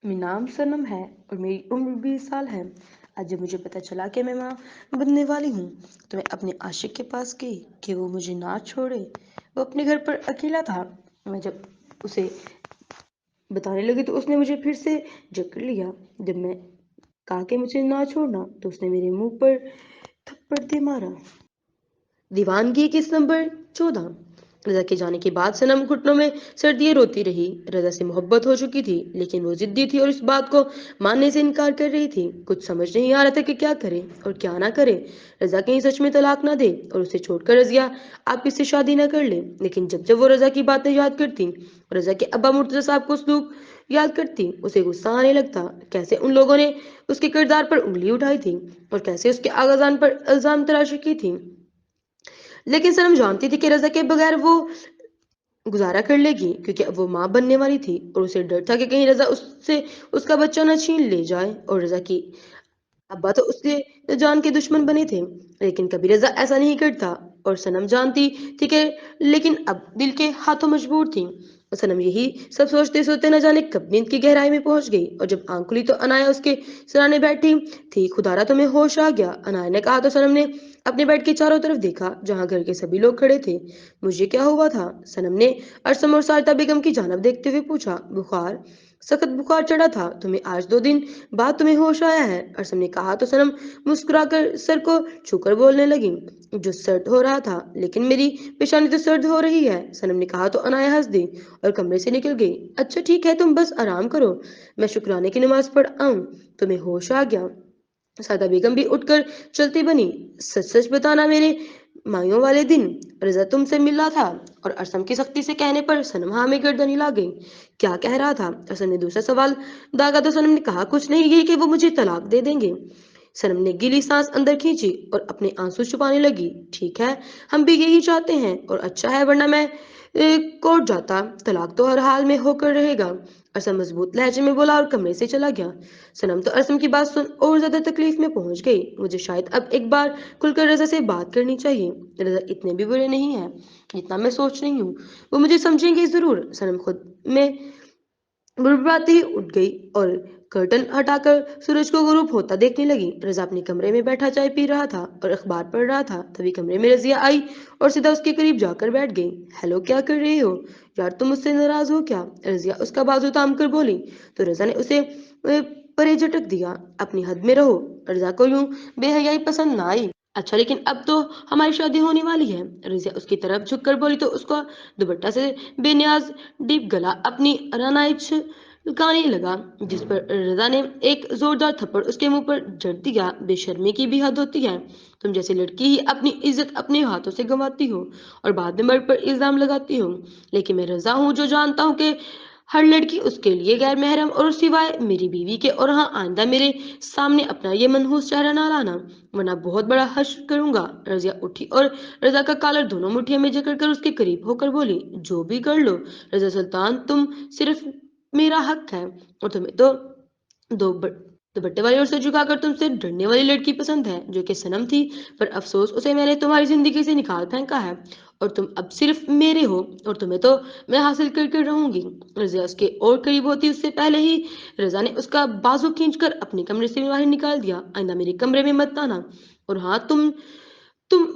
मेरा नाम सनम है और मेरी उम्र 20 साल है। आज जब मुझे पता चला कि मैं माँ बनने वाली हूँ, तो मैं अपने आशिक के पास गई कि वो मुझे ना छोड़े। वो अपने घर पर अकेला था। मैं जब उसे बताने लगी तो उसने मुझे फिर से जकड़ लिया। जब मैं कहा कि मुझे ना छोड़ना, तो उसने मेरे मुंह पर थप्पड़ दे मारा। दीवानगी किस नंबर 14। रजा के जाने के बाद सनम घुटनों में सर्दियां रोती रही। रजा से मोहब्बत हो चुकी थी, लेकिन वो जिद्दी थी और इस बात को मानने से इनकार कर रही थी। कुछ समझ नहीं आ रहा था कि क्या करे और क्या ना करे। रजा कहीं सच में तलाक ना दे और उसे छोड़कर रजिया आप किससे शादी ना कर ले। लेकिन जब जब वो रजा की बातें याद करती, रजा के अब्बा मुर्तजा साहब को सलूक याद करती, उसे गुस्सा आने लगता। कैसे उन लोगों ने उसके किरदार पर उंगली उठाई थी और कैसे उसके आगाजान पर इल्जाम तराशी की थी। लेकिन सनम जानती थी कि रजा के बगैर वो गुजारा कर लेगी, क्योंकि अब वो माँ बनने वाली थी और उसे डर था कि कहीं रजा उससे उसका बच्चा न छीन ले जाए। और रजा की अब्बा तो उसके जान के दुश्मन बने थे, लेकिन कभी रजा ऐसा नहीं करता। और सनम जानती थी कि लेकिन अब दिल के हाथों मजबूर थी। और सनम यही सब सोचते सोचते न जाने कब नींद की गहराई में पहुंच गई। और जब आंख खुली तो अनाया उसके सराहने बैठी थी। खुदारा तुम्हें होश आ गया, अनाया ने कहा। तो सनम ने अपने बेड के चारों तरफ देखा, जहां घर के सभी लोग खड़े थे। मुझे क्या हुआ था? सनम ने अरसम और सारता बेगम की जानब देखते हुए पूछा। बुखार, सख्त बुखार चढ़ा था तुम्हें, आज 2 दिन बाद तुम्हें होश आया है, अरसम ने कहा। तो सनम मुस्कुराकर सर को छूकर बोलने लगी, जो सर्द हो रहा था, लेकिन मेरी पेशानी तो सर्द हो रही है, सनम ने कहा। तो अनाया हंस दी और कमरे से निकल गई। अच्छा ठीक है, तुम बस आराम करो, मैं शुक्राने की नमाज पढ़ आऊं। तुम्हें होश आ गया? सादा बेगम भी उठकर चलती बनी। सच सच बताना, मेरे माइयों वाले दिन रजा तुमसे मिला था? और अरसम की सख्ती से कहने पर सनम हाँ में गर्दन हिला गई। क्या कह रहा था? अरसम ने दूसरा सवाल दागा। तो सनम ने कहा, कुछ नहीं, यही कि वो मुझे तलाक दे देंगे। सनम ने गीली सांस अंदर खींची और अपने आंसू छुपाने लगी। ठीक है, हम भी यही चाहते हैं और अच्छा है, वरना मैं कोर्ट जाता। तलाक तो हर हाल में होकर रहेगा, असम मजबूत लहजे में बोला और कमरे से चला गया। सनम तो असम की बात सुन और ज्यादा तकलीफ में पहुंच गई। मुझे शायद अब एक बार खुलकर रजा से बात करनी चाहिए। रजा इतने भी बुरे नहीं है जितना मैं सोच रही हूँ। वो मुझे समझेंगे जरूर। सनम खुद में बुड़बुड़ाती ही उठ गई और कर्टन हटाकर सूरज को गुरूब होता देखने लगी। रजा अपने कमरे में बैठा चाय पी रहा था और अखबार पढ़ रहा था। तभी कमरे में रजिया आई और सीधा उसके करीब जाकर बैठ गई। हेलो, क्या कर रही हो यार? तुम मुझसे नाराज हो क्या? रजिया उसका बाजू थाम कर बोली। तो रजा ने उसे परे झटक दिया। अपनी हद में रहो। रजा को यूं बेहयाई पसंद ना आई। अच्छा, लेकिन अब तो हमारी शादी होने वाली है, रजिया उसकी तरफ झुककर बोली। तो उसका दुपट्टा से बेनियाज डीप गला अपनी रानाइच लुकाने लगा, जिस पर रजा ने एक जोरदार थप्पड़ उसके मुंह पर जड़ दिया। बेशर्मी की भी हद होती है। तुम जैसी लड़की ही अपनी इज्जत अपने हाथों से गंवाती हो और बाद में मर्द पर इल्जाम लगाती हो। लेकिन मैं रजा हूँ, जो जानता हूँ कि हर लड़की उसके लिए गैर महरम और सिवाय मेरी बीवी के। और हाँ, आइंदा मेरे सामने अपना ये मनहूस चेहरा ना लाना, वरना बहुत बड़ा हश्र करूंगा। रजिया उठी और रजा का कॉलर दोनों मुट्ठियों में जकड़कर उसके करीब होकर बोली, जो भी कर लो रजा सुल्तान, तुम सिर्फ मेरा हक है। और तुम्हें तो दो दुपट्टे वाली ओर से झुकाकर तुमसे डरने वाली लड़की पसंद है, जो कि सनम थी। पर अफसोस, उसे मैंने तुम्हारी जिंदगी से निकाल फेंका है और तुम अब सिर्फ मेरे हो। और तुम्हें तो मैं हासिल करके रहूंगी। रजिया उसके और करीब होती उससे पहले ही रजा ने उसका बाजू खींचकर अपने कमरे से बाहर निकाल दिया। आइंदा मेरे कमरे में मत आना। और हाँ, तुम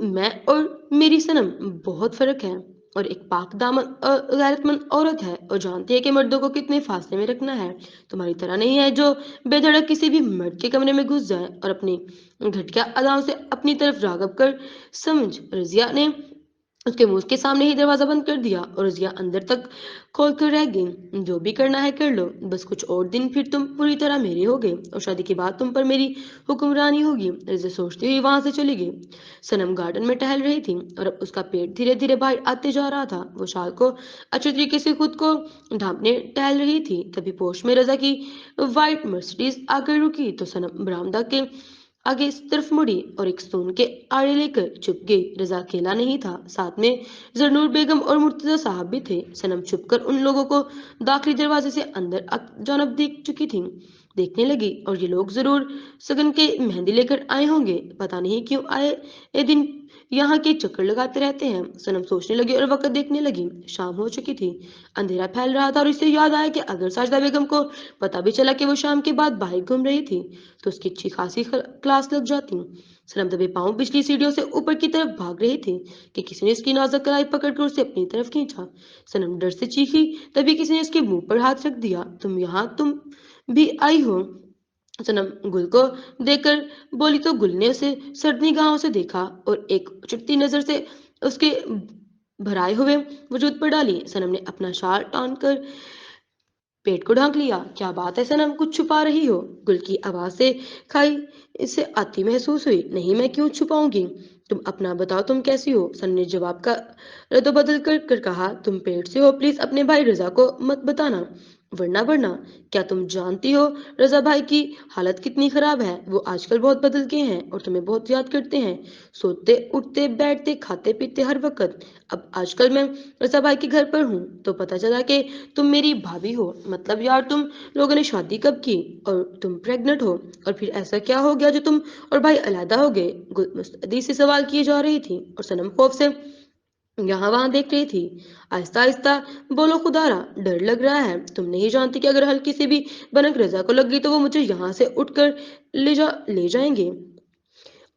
मैं और मेरी सनम बहुत फर्क है। और एक पाक दामन गैरतमंद औरत है और जानती है कि मर्दों को कितने फासले में रखना है। तुम्हारी तरह नहीं है, जो बेधड़क किसी भी मर्द के कमरे में घुस जाए और अपनी घटिया अदाओं से अपनी तरफ रागब कर। समझ? रजिया ने उसके मुंह के सामने ही दरवाजा बंद कर दिया और रजिया अंदर तक खोल कर रह गई। जो भी करना है कर लो, बस कुछ और दिन, फिर तुम पूरी तरह मेरे हो गए और शादी के बाद तुम पर मेरी हुक्मरानी होगी। रजिया सोचती हुई वहां से चली गई। सनम गार्डन में टहल रही थी और अब उसका पेट धीरे धीरे बाहर आते जा रहा था। वो शाल को अच्छे तरीके से खुद को ढांपने टहल रही थी। तभी पोश में रजा की व्हाइट मर्सिडीज आकर रुकी। तो सनम बरामदा के आगे इस तरफ मुड़ी और एक स्टोन के आड़े लेकर छुप गई। रजा अकेला नहीं था, साथ में जरनूर बेगम और मुर्तजा साहब भी थे। सनम छुपकर उन लोगों को दाखिली दरवाजे से अंदर जानब देख चुकी थी। देखने लगी, और ये लोग जरूर सगन के मेहंदी लेकर आए होंगे। पता नहीं क्यों आए ए दिन यहाँ के चक्कर लगाते रहते हैं। सनम सोचने लगी और वक्त देखने लगी। शाम हो चुकी थी, अंधेरा फैल रहा था और इसे याद आया कि अगर साजिदा बेगम को पता भी चला कि वो शाम के बाद बाहर घूम रही थी तो उसकी अच्छी खासी क्लास लग जाती। सनम दबे पांव पिछली सीढ़ियों से ऊपर की तरफ भाग रही थी कि किसी ने इसकी नाजुक कलाई पकड़कर उसे अपनी तरफ खींचा। सनम डर से चीखी, तभी किसी ने उसके मुंह पर हाथ रख दिया। तुम यहाँ, तुम भी आई हो? सनम गुल को देखकर बोली तो गुल ने उसे सर्द निगाहों से देखा और एक चिपती नजर से उसके भराए हुए वजूद पर डाली। सनम ने अपना शाल टान कर पेट को ढांक लिया। क्या बात है सनम, कुछ छुपा रही हो? गुल की आवाज से खाई इससे आती महसूस हुई। नहीं, मैं क्यों छुपाऊंगी, तुम अपना बताओ, तुम कैसी हो? सनम ने जवाब का रद्द कर कहा, तुम पेट से हो, प्लीज अपने भाई रजा को मत बताना, वरना वरना क्या तुम जानती हो रजा भाई की हालत कितनी खराब है? वो आजकल बहुत बदल गए हैं और तुम्हें बहुत याद करते हैं, सोते उठते बैठते खाते पीते हर वक्त। अब आजकल मैं रजा भाई के घर पर हूँ तो पता चला कि तुम मेरी भाभी हो। मतलब यार, तुम लोगों ने शादी कब की और तुम प्रेग्नेंट हो? और फिर ऐसा क्या हो गया जो तुम और भाई अलहदा हो गए? मुस्तैदी से सवाल किए जा रही थी और सनम खौफ से यहाँ वहां देख रही थी। आहिस्ता आहिस्ता बोलो, खुदारा डर लग रहा है। तुम नहीं जानती कि अगर हल्की सी भी भनक रजा को लग गई तो वो मुझे यहाँ से उठकर ले जाएंगे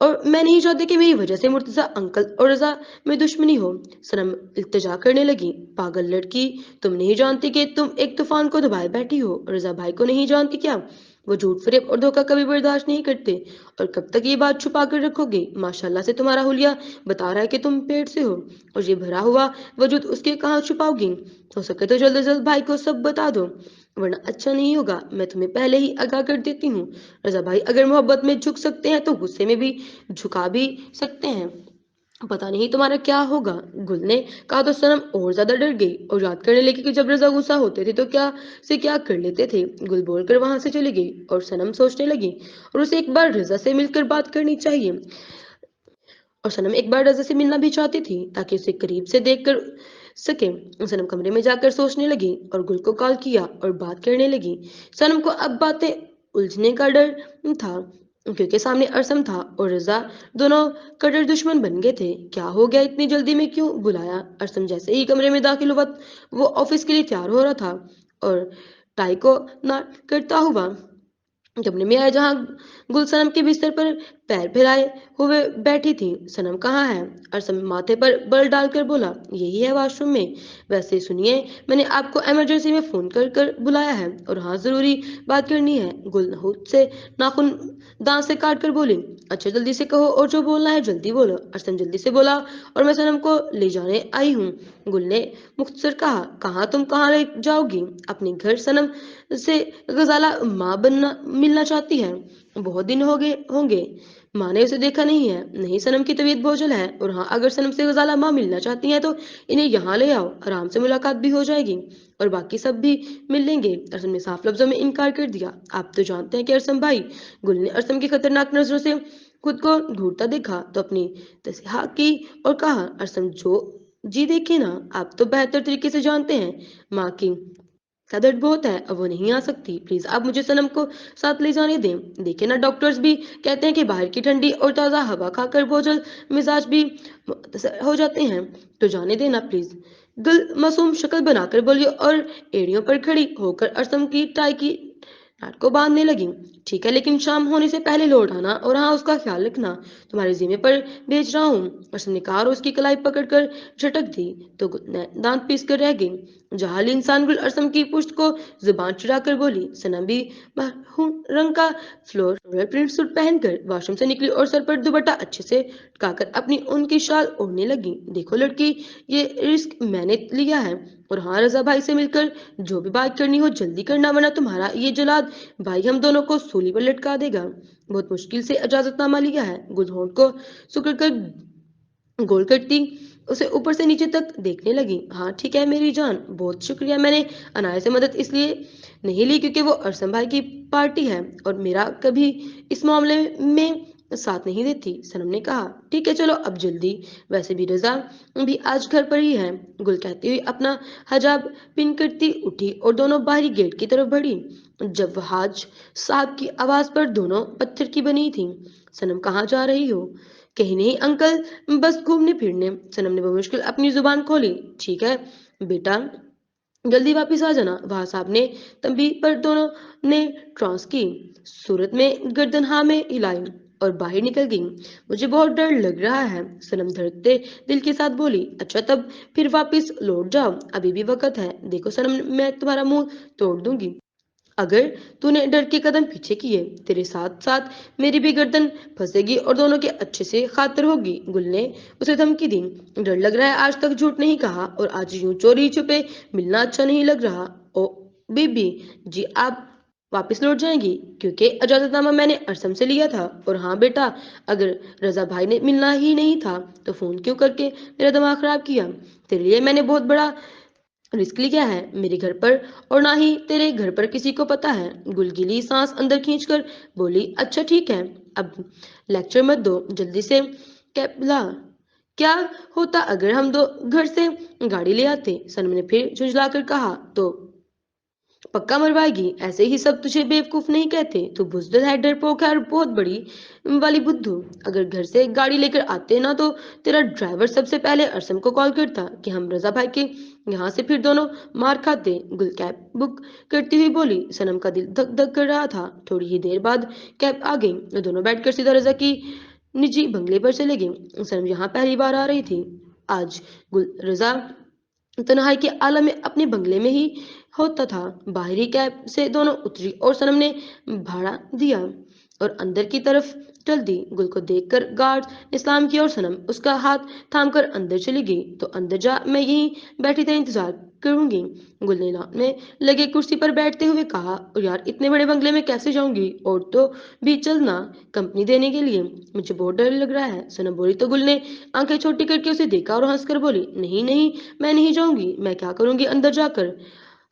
और मैं नहीं चाहती कि मेरी वजह से मुर्तजा अंकल और रजा में दुश्मनी हो। सनम इल्तिजा करने लगी, पागल लड़की, तुम नहीं जानती कि तुम एक तूफान को दबाए बैठी हो? रजा भाई को नहीं जानती क्या? वो झूठ फरेब और धोखा कभी बर्दाश्त नहीं करते। और कब तक ये बात छुपा कर रखोगे? माशाल्लाह से तुम्हारा हुलिया बता रहा है कि तुम पेट से हो और ये भरा हुआ वजूद उसके कहाँ छुपाओगी? हो सके तो जल्द से जल्द भाई को सब बता दो, वरना अच्छा नहीं होगा। मैं तुम्हें पहले ही आगाह कर देती हूँ, रजा भाई अगर मोहब्बत में झुक सकते हैं तो गुस्से में भी झुका भी सकते हैं। पता नहीं तुम्हारा क्या होगा। गुल ने कहा तो सनम और ज्यादा डर गई और याद करने लगी कि जब रजा गुस्सा होते थे तो क्या से क्या कर लेते थे। गुल बोलकर वहां से चली गई और सनम सोचने लगी और उसे एक बार रजा से मिलकर बात करनी चाहिए। और सनम एक बार रजा से मिलना भी चाहती थी ताकि उसे करीब से देख कर सके। सनम कमरे में जाकर सोचने लगी और गुल को कॉल किया और बात करने लगी। सनम को अब बातें उलझने का डर था क्योंकि सामने अरसम था और रजा, दोनों कट्टर दुश्मन बन गए थे। क्या हो गया, इतनी जल्दी में क्यों बुलाया? अरसम जैसे ही कमरे में दाखिल हुआ वो ऑफिस के लिए तैयार हो रहा था और टाई को ना करता हुआ कमरे में आया जहां गुल सनम के बिस्तर पर पैर फैलाए हुए बैठी थी। सनम कहाँ है? अरसम माथे पर बल डालकर बोला, यही है वॉशरूम में। वैसे सुनिए, मैंने आपको इमरजेंसी में फोन कर कर बुलाया है और हाँ, जरूरी बात करनी है। गुल नहुत से नाखून दांत से काट कर बोली, अच्छा जल्दी से कहो और जो बोलना है जल्दी बोलो। अरसम जल्दी से बोला, और मैं सनम को ले जाने आई हूँ। गुल ने मुख्तसर कहा, कहाँ? तुम कहाँ ले जाओगी? अपने घर। सनम से गजाला माँ बनना मिलना चाहती है, बहुत दिन हो गए होंगे माँ ने उसे देखा नहीं है। नहीं, सनम की तबीयत बोझल है और हाँ, अगर सनम से गजाला माँ मिलना चाहती हैं तो इन्हें यहाँ ले आओ, आराम से मुलाकात भी हो जाएगी और बाकी सब भी मिल लेंगे। अरसम ने साफ लफ्जों में इनकार कर दिया, आप तो जानते हैं कि अरसम भाई। गुल ने अरसम की खतरनाक नजरों से खुद को घूरता देखा तो अपनी तस्हा की और कहा, अरसम जो जी देखे ना, आप तो बेहतर तरीके से जानते हैं माँ की का दर्द बहुत है, अब वो नहीं आ सकती। प्लीज आप मुझे सनम को साथ ले जाने दें। देखिए ना, डॉक्टर्स भी कहते हैं कि बाहर की ठंडी और ताज़ा हवा खाकर बोझल मिजाज भी मुतासर हो जाते हैं, तो जाने देना प्लीज। गुल मासूम शक्ल बनाकर बोली और एड़ियों पर खड़ी होकर अरसम की टाई की नाट को बांधने लगी। ठीक है, लेकिन शाम होने से पहले लौट आना और हाँ, उसका ख्याल रखना, तुम्हारे जिम्मे पर भेज रहा हूँ। अरसम ने कहा और उसकी कलाई पकड़कर झटक दी तो दांत पीस कर रह गई। जहाली इंसान गुल अरसम की पुश्त को जुबान चुराकर बोली। सनम भी मरहूम रंग का फ्लोरल प्रिंट सूट पहनकर वॉशरूम से निकली और सर पर दुपट्टा अच्छे से टिकाकर अपनी ऊन की शाल ओढ़ने लगी। देखो लड़की, ये रिस्क मैंने लिया है और हाँ, रजा भाई से मिलकर जो भी बात करनी हो जल्दी करना, वरना तुम्हारा ये जलाद भाई हम दोनों को सूली पर लटका देगा। बहुत मुश्किल से इजाजतनामा लिया है। गुल होंठ को सुकड़ कर गोल करती उसे ऊपर से नीचे तक देखने लगी। हाँ ठीक है मेरी जान, बहुत शुक्रिया। मैंने अनाया से मदद इसलिए नहीं ली क्योंकि वो अरसम भाई की पार्टी है और मेरा कभी इस मामले में साथ नहीं देती। सनम ने कहा, ठीक है चलो अब जल्दी, वैसे भी रजा भी आज घर पर ही है। गुल कहती हुई अपना हजाब पिन करती उठी और दोनों बाहरी गेट की तरफ बढ़ी। जब हाज साहब की आवाज पर दोनों पत्थर की बनी थी। सनम कहाँ जा रही हो? کہیں نہیں انکل، بس گھومنے پھرنے۔ سنم نے بمشکل اپنی زبان کھولی۔ ٹھیک ہے بیٹا، جلدی واپس آ جانا۔ وہاں صاحب نے تنبیہ پر دونوں نے ٹرانس کی صورت میں گردن ہاں میں ہلائی اور باہر نکل گئی۔ مجھے بہت ڈر لگ رہا ہے، سنم دھڑکتے دل کے ساتھ بولی۔ اچھا تب پھر واپس لوٹ جاؤ، ابھی بھی وقت ہے۔ دیکھو سنم، میں تمہارا منہ توڑ دوں گی اگر تو نے ڈر کے قدم پیچھے کیے۔ تیرے ساتھ ساتھ میری بھی گردن پھنسے گی اور دونوں کے اچھے سے خاطر ہوگی۔ گل نے اسے دھمکی دی۔ ڈر لگ رہا ہے، آج تک جھوٹ نہیں کہا اور آج یوں چوری چھپے ملنا اچھا نہیں لگ رہا۔ او بی بی جی، آپ واپس لوٹ جائیں گی؟ کیونکہ اجازت نامہ میں نے ارسم سے لیا تھا۔ اور ہاں بیٹا، اگر رضا بھائی نے ملنا ہی نہیں تھا تو فون کیوں کر کے میرا دماغ خراب کیا؟ تیرے لیے میں نے بہت بڑا رسک لیا ہے، میرے گھر پر اور نہ ہی تیرے گھر پر کسی کو پتا ہے۔ گل گیلی سانس اندر کھینچ کر بولی۔ اچھا ٹھیک ہے، اب لیکچر مت دو، جلدی سے کیب لا۔ کیا ہوتا اگر ہم دو گھر سے گاڑی لے آتے؟ سنم نے پھر جھنجلا کر کہا۔ تو پکا مروائے گی، ایسے ہی سب تجھے بیوقوف نہیں کہتے، تو بزدل ہے، ڈرپوک ہے اور بہت بڑی والی بدھو۔ اگر گھر سے گاڑی لے کر آتے نا تو تیرا ڈرائیور سب سے پہلے ارسم کو کال کرتا کہ ہم رضا بھائی کے یہاں سے پھر دونوں مار کھاتے۔ گل کیب بک کرتی ہوئی بولی۔ سنم کا دل دھک دھک کر رہا تھا۔ تھوڑی ہی دیر بعد کیب آ گئی اور دونوں بیٹھ کر سیدھا رضا کی نجی بنگلے پر چلے گئے۔ سنم یہاں پہلی بار آ رہی تھی آج۔ گل رضا تنہائی کے عالم میں اپنے بنگلے میں ہی ہوتا تھا۔ باہری کیب سے دونوں اتری اور سنم نے بھاڑا دیا اور اندر کی طرف چل دی۔ گل کو دیکھ کر گارڈ نے سلام کیا اور سنم اس کا ہاتھ تھام کر اندر چلی گئی۔ تو اندر جا، میں یہیں بیٹھی تیرا انتظار کروں گی، گل نے لان میں لگے کرسی پر بیٹھتے ہوئے کہا۔ اور یار اتنے بڑے بنگلے میں کیسے جاؤں گی؟ اور تو بھی چلنا کمپنی دینے کے لیے، مجھے بہت ڈر لگ رہا ہے، سنم بولی۔ تو گل نے آنکھیں چھوٹی کر کے اسے دیکھا اور ہنس کر بولی۔ نہیں نہیں، میں نہیں جاؤں گی، میں کیا کروں گی اندر جا کر؟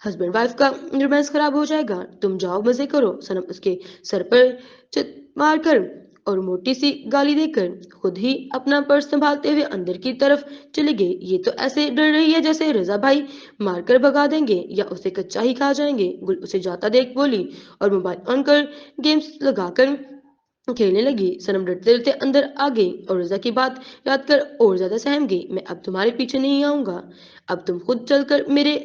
ہسبینڈ وائف کا رومانس خراب ہو جائے گا، تم جاؤ مزے کرو۔ سنم اس کے سر پر چت مار کر اور موٹی سی گالی دے کر خود ہی اپنا پرس سنبھالتے ہوئے اندر کی طرف چلے گئے۔ یہ تو ایسے ڈر رہی ہے جیسے رضا بھائی مار کر بھگا دیں گے یا اسے کچا ہی کھا جائیں گے، گل اسے جاتا دیکھ بولی اور موبائل آن کر گیمز لگا کر کھیلنے لگی۔ سنم ڈرتے ڈرتے اندر آ گئی اور رضا کی بات یاد کر اور زیادہ سہم گئی۔ میں اب تمہارے پیچھے نہیں آؤں گا، اب تم خود چل کر میرے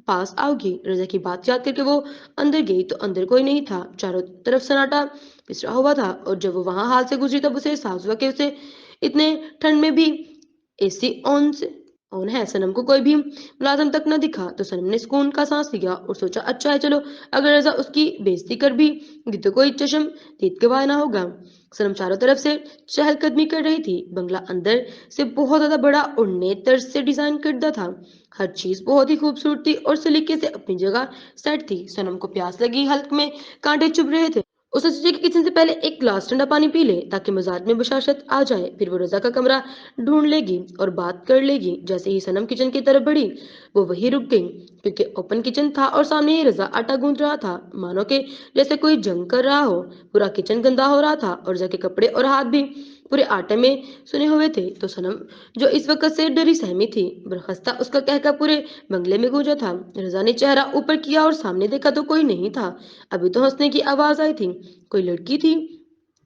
پاس آؤ گی۔ رضا کی بات یاد کر کے وہ اندر گئی تو اندر کوئی نہیں تھا، چاروں طرف سناٹا پسرا ہوا تھا اور جب وہ وہاں حال سے گزری تب اسے احساس ہوا کہ اسے اتنے ٹھنڈ میں بھی اے سی آن ہے۔ سنم کو کوئی بھی ملازم تک نہ دکھا تو سنم نے سکون کا سانس لیا اور سوچا اچھا ہے، چلو اگر رضا اس کی بےزتی کر بھی گی تو کوئی چشم دید گواہ نہ ہوگا۔ سنم چاروں طرف سے چہل قدمی کر رہی تھی۔ بنگلہ اندر سے بہت زیادہ بڑا اور نئے طرز سے ڈیزائن کردہ تھا۔ ہر چیز بہت ہی خوبصورت تھی اور سلیقے سے اپنی جگہ سیٹ تھی۔ سنم کو پیاس لگی، حلق میں کانٹے چبھ رہے تھے۔ اس نے سوچا کہ کچن سے پہلے ایک گلاس ٹھنڈا پانی پی لے تاکہ مزاج میں بشاشت آ جائے، پھر وہ رضا کا کمرہ ڈھونڈ لے گی اور بات کر لے گی۔ جیسے ہی سنم کچن کی طرف بڑھی وہ وہیں رک گئی کیونکہ اوپن کچن تھا اور سامنے ہی رضا آٹا گوندھ رہا تھا، مانو کہ جیسے کوئی جنگ کر رہا ہو۔ پورا کچن گندا ہو رہا تھا اور رضا کے کپڑے اور ہاتھ بھی پورے آٹے میں سنے ہوئے تھے۔ تو سنم جو اس وقت سے ڈری سہمی تھی، برخاستہ اس کا کہکا پورے بنگلے میں گونجا تھا۔ رضا نے چہرہ اوپر کیا اور سامنے دیکھا تو کوئی نہیں تھا۔ ابھی تو ہنسنے کی آواز آئی تھی، کوئی لڑکی تھی۔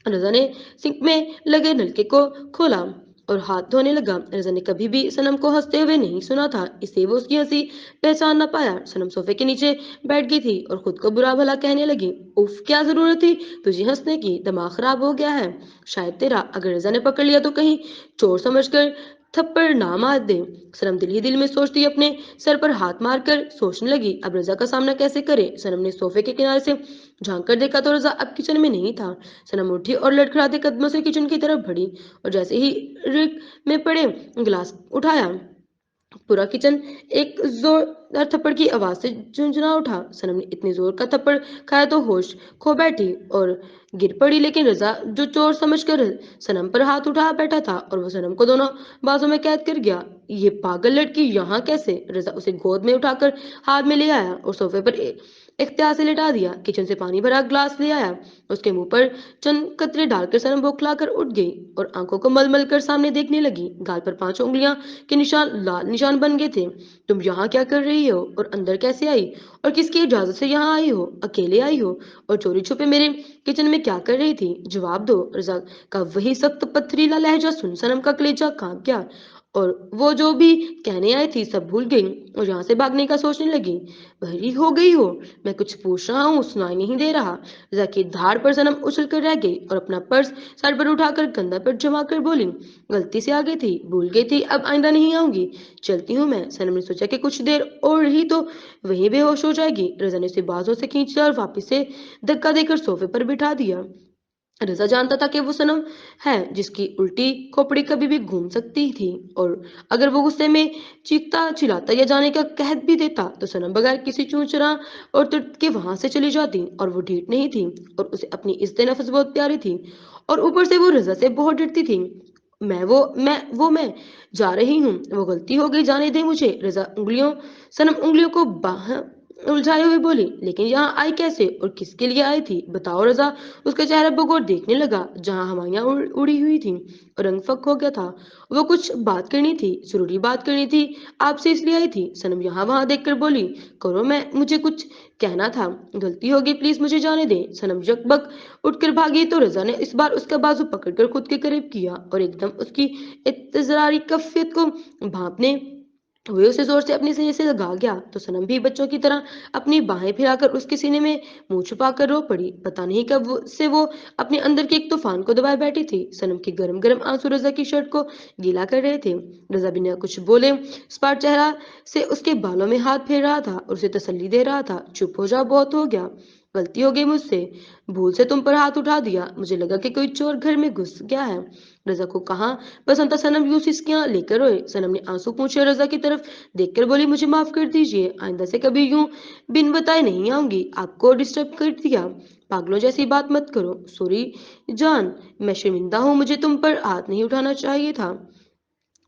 رضا نے سنک میں لگے نلکے کو کھولا اور ہاتھ دھونے لگا۔ رضا نے کبھی بھی سنم کو ہنستے ہوئے نہیں سنا تھا، اس لیے وہ اس کی ہنسی پہچان نہ پایا۔ سنم صوفے کے نیچے بیٹھ گئی تھی اور خود کو برا بھلا کہنے لگی۔ اف، کیا ضرورت تھی تجھے ہنسنے کی؟ دماغ خراب ہو گیا ہے شاید تیرا، اگر رضا نے پکڑ لیا تو کہیں چور سمجھ کر تھپڑ نہ مار دے۔ سنم دل ہی دل میں سوچتی اپنے سر پر ہاتھ مار کر سوچنے لگی اب رضا کا سامنا کیسے کرے۔ سنم نے صوفے کے کنارے سے جھانک کر دیکھا تو رضا اب کچن میں نہیں تھا۔ سنم اٹھی اور لڑکھڑاتے قدموں سے کچن کی طرف بڑھی اور جیسے ہی رک میں پڑے گلاس اٹھایا، پورا کچن ایک زوردار تھپڑ کی آواز سے جھنجھنا اٹھا۔ سنم نے اتنے زور کا تھپڑ کھایا تو ہوش کھو بیٹھی اور گر پڑی، لیکن رضا جو چور سمجھ کر سنم پر ہاتھ اٹھا بیٹھا تھا اور وہ سنم کو دونوں بازوں میں قید کر گیا۔ یہ پاگل لڑکی یہاں کیسے؟ رضا اسے گود میں اٹھا کر ہاتھ میں لے آیا اور صوفے پر इख्तियार से लिटा दिया। किचन से पानी भरा ग्लास ले आया, उसके मुंह पर चंद कतरे डालकर सनम बौखला कर उठ गई और आंखों को मल कर सामने देखने लगी। गाल पर 5 उंगलियां के निशान लाल निशान बन गए थे। तुम यहाँ क्या कर रही हो और अंदर कैसे आई और किसकी इजाजत से यहाँ आई हो? अकेले आई हो और चोरी छुपे मेरे किचन में क्या कर रही थी? जवाब दो। रजा का वही सख्त पथरीला लहजा सुन सनम का कलेजा कांप गया और वो जो भी कहने आई थी सब भूल गई और यहाँ से भागने का सोचने लगी। बहरी हो गई हो? मैं कुछ पूछ रहा हूँ, सुनाई नहीं दे रहा। रजा की धार पर सनम उछल कर रह गई और अपना पर्स सर पर उठाकर कंधा पर जमा कर बोली, गलती से आ गई थी, भूल गई थी, अब आइंदा नहीं आऊंगी, चलती हूँ मैं। सनम ने सोचा कि कुछ देर और रही तो वहीं बेहोश हो जाएगी। रजा ने उसे बाजों से खींच लिया और वापिस से धक्का देकर सोफे पर बिठा दिया। रजा जानता था कि वो सनम है जिसकी उल्टी खोपड़ी कभी भी घूम सकती थी और अगर वो गुस्से में चीखता चिल्लाता या जाने का कह भी देता तो सनम बगैर किसी चूचरा और तुर्क के वहां से चली जाती। और वो ढीठ नहीं थी और उसे अपनी इज्जत नफ्स बहुत प्यारी थी और ऊपर से वो रजा से बहुत डरती थी। मैं जा रही हूँ, वो गलती हो गई, जाने दे मुझे। रजा सनम उंगलियों को बाह उलझाए हुए बोली, लेकिन यहाँ आई कैसे और किसके लिए आई थी? बताओ रजा। उसका चेहरा बगौर देखने लगा जहां हवाइयां उड़ी हुई थी और रंग फक हो गया था। वो कुछ बात करनी थी, जरूरी बात करनी थी, आपसे इसलिए आई थी। सनम यहाँ वहां देखकर बोली, करो, मैं मुझे कुछ कहना था। गलती होगी, प्लीज मुझे जाने दे। सनम यकबक उठकर भागी तो रजा ने इस बार उसका बाजू पकड़कर खुद के करीब किया और एकदम उसकी इत्तज़ारी कफियत को भांपने हुए उसे जोर से अपने सीने से लगा गया तो सनम भी बच्चों की तरह अपनी बाहें फैलाकर उसके सीने में मुंह छुपाकर रो पड़ी। पता नहीं कब से वो अपने अंदर के एक तूफान को दबाए बैठी थी। सनम के गरम गरम आंसू रजा की शर्ट को गीला कर रहे थे। रजा बिना कुछ बोले स्पाट चेहरा से उसके बालों में हाथ फेर रहा था और उसे तसल्ली दे रहा था, चुप हो जा, बहुत हो गया, गलती हो गई मुझसे, भूल से तुम पर हाथ उठा दिया, मुझे लगा कि कोई चोर घर में घुस गया है। रजा को कहाँ पसंद था सनम यूं सिसकियां लेकर रोए। सनम ने आंसू पूछे रजा की तरफ देखकर बोली, मुझे माफ कर दीजिए, आइंदा से कभी यूं बिन बताए नहीं आऊंगी, आपको डिस्टर्ब कर दिया, पागलों जैसी बात मत करो, सॉरी जान, मैं शर्मिंदा हूँ, मुझे तुम पर हाथ नहीं उठाना चाहिए था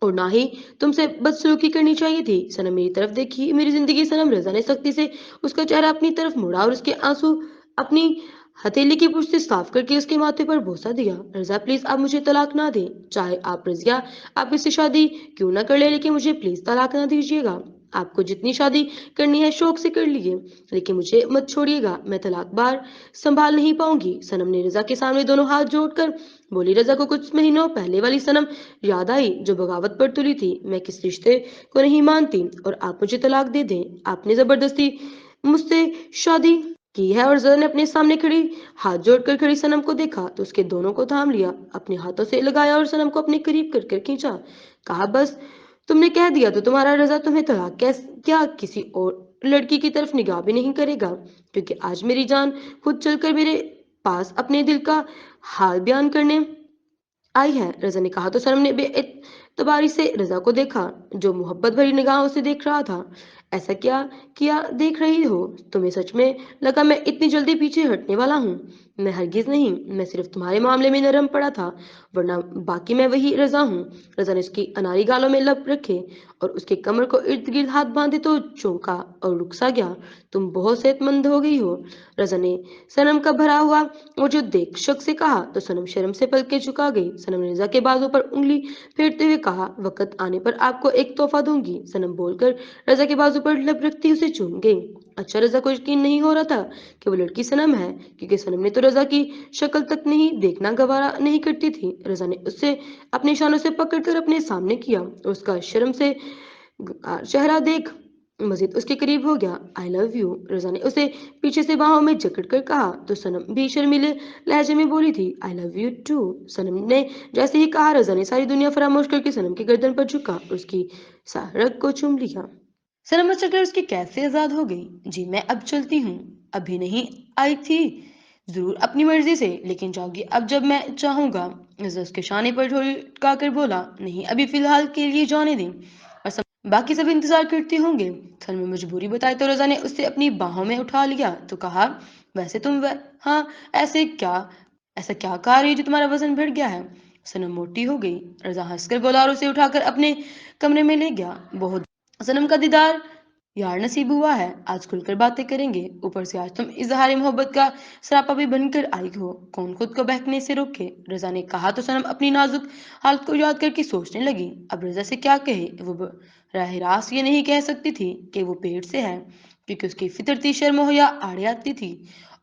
और ना ही तुमसे बदसलूकी करनी चाहिए थी। सनम मेरी तरफ देखी, मेरी जिंदगी। सनम। रजा ने सख्ती से उसका चेहरा अपनी तरफ मुड़ा और उसके आंसू अपनी हथेली की पुष्ट से साफ करके उसके माथे पर बोसा दिया। रजा प्लीज आप मुझे तलाक ना दें, चाहे आप रजिया आप इससे शादी क्यों ना कर ले, लेकिन मुझे प्लीज तलाक ना दीजिएगा। आपको जितनी शादी करनी है शौक से कर लीजिए, लेकिन मुझे मत छोड़िएगा, मैं तलाक बार संभाल नहीं पाऊंगी। सनम ने रजा के सामने दोनों हाथ जोड़कर बोली। रजा को कुछ महीनों पहले वाली सनम याद आई जो बगावत पर तुली थी। मैं किस रिश्ते को नहीं मानती और आप मुझे तलाक दे दें, आपने जबरदस्ती मुझसे शादी की है। और जरा ने अपने सामने खड़ी हाथ जोड़कर खड़ी सनम को देखा तो उसके दोनों को थाम लिया, अपने हाथों से लगाया और सनम को अपने करीब कर कर खींचा। कहा, बस तुमने कह दिया तो तुम्हारा रजा तुम्हें तलाक क्या किसी और लड़की की तरफ निगाह भी नहीं करेगा, क्योंकि आज मेरी जान खुद चलकर मेरे पास अपने दिल का हाल बयान करने आई है। रजा ने कहा तो सनम ने बेएतबारी से रजा को देखा जो मोहब्बत भरी निगाहों से देख रहा था। ऐसा क्या किया देख रही हो? तुम्हें सच में लगा मैं इतनी जल्दी पीछे हटने वाला हूँ? मैं हरगिज नहीं, मैं सिर्फ तुम्हारे मामले में नरम पड़ा था, वरना बाकी मैं वही रजा हूँ। रजा ने उसकी अनारी गालों में लब रखे और उसके कमर को इर्द गिर्द हाथ बांधे तो चौंका और रुक सा गया। तुम बहुत सेहतमंद हो गई हो, रजा ने सनम का भरा हुआ वजूद देख शक से कहा तो सनम शर्म से पलके झुका गई। सनम ने रजा के बाजू पर उंगली फेरते हुए कहा, वक्त आने पर आपको एक तोहफा दूंगी। सनम बोलकर रजा के बाजू पर लब रखती उसे चूम गई। अच्छा, रजा को यकीन नहीं हो रहा था कि वो लड़की सनम है, क्योंकि सनम ने तो रजा की शक्ल तक नहीं देखना गवारा नहीं करती थी। रजा ने उससे अपने इशारों से पकड़कर अपने सामने किया और उसका शर्म से चेहरा देख मजीद उसके करीब हो गया। आई लव यू, रजा ने उसे पीछे से बाहों में जकड़ कर कहा तो सनम भी शर्मीले लहजे में बोली थी, आई लव यू टू। सनम ने जैसे ही कहा रजा ने सारी दुनिया फरामोश करके सनम की गर्दन पर झुका और उसकी रग को चूम लिया। सनम चककर उसकी कैद से आजाद हो गई। जी मैं अब चलती हूँ, अभी नहीं आई थी, जरूर अपनी मर्जी से, लेकिन जाऊंगी अब जब मैं चाहूंगा। रजा उसके शाने पर ढोल कर बोला, नहीं अभी फिलहाल के लिए जाने दें, और बाकी सब इंतजार करते होंगे। सलमा में मजबूरी बताई तो रजा ने उससे अपनी बाहों में उठा लिया तो कहा, वैसे हाँ, ऐसा क्या कहा रही है जो तुम्हारा वजन बढ़ गया है? सनम मोटी हो गई, रजा हंसकर बोला और उसे उठाकर अपने कमरे में ले गया। बहुत सनम का दीदार यार नसीब हुआ है, आज खुलकर बातें करेंगे। ऊपर से आज तुम इजहार मोहब्बत का सरापा भी बनकर आई हो। कौन खुद को बहकने से रोके? रजा ने कहा तो सनम अपनी नाजुक हालत को याद करके सोचने लगी। अब रजा से क्या कहे? वो राह रास्त ये नहीं कह सकती थी कि वो पेट से है, क्योंकि उसकी फितरती शर्म हो या आड़े आती थी।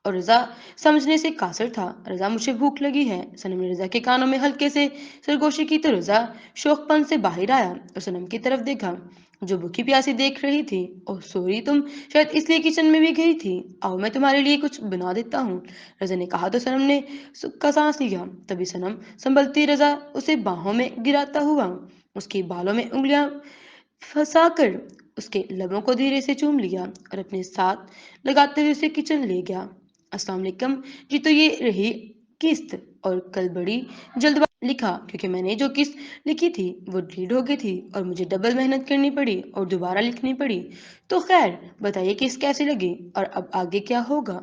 और रजा समझने से कासर था। रजा मुझे भूख लगी है। सनम ने रजा के कानों में हल्के से सरगोशी की तो रजा शौकपन से बाहर आया और सनम की तरफ देखा, जो भूखी प्यासी देख रही थी। ओह सॉरी, तुम शायद इसलिए किचन में भी गई थी। आओ मैं तुम्हारे लिए कुछ बना देता हूँ। रजा ने कहा तो सनम ने सुख का सांस लिया। तभी सनम संभलती रजा उसे बाहों में गिराता हुआ उसके बालों में उंगलियां फंसाकर उसके लबों को धीरे से चूम लिया और अपने साथ लगाते हुए उसे किचन ले गया। अस्सलाम वालेकुम जी, तो ये रही किस्त। और कल बड़ी जल्दबाजी लिखा, क्योंकि मैंने जो किस्त लिखी थी वो डिलीट हो गई थी और मुझे डबल मेहनत करनी पड़ी और दोबारा लिखनी पड़ी। तो खैर बताइए किस्त कैसी लगी और अब आगे क्या होगा?